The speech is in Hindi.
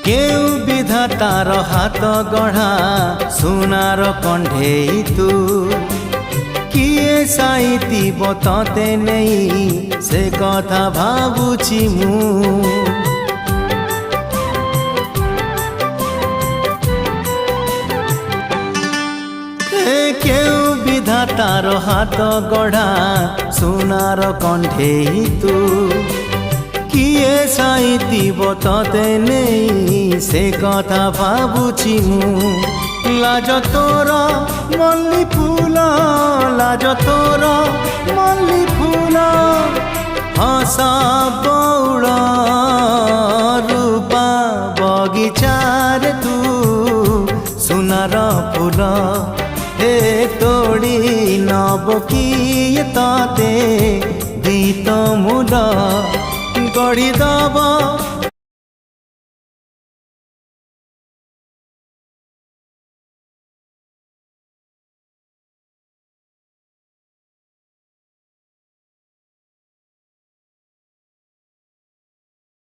केउ विधातार हाथ गढ़ा सुनार कंढेई तू किए साइती बतते नहीं से कथा भाबुची मु केउ विधातार हाथ गढ़ा सुनार कंढेई तू किए साइती बतते नहीं से कथा भाबुची मु लाज तोर मल्ली फूल लाज तोर मल्ली फूल हस बौड़ रूपा बगीचार तू सुनार फूल हे तोड़ी नब किए तते गीत मूल गढ़ी दब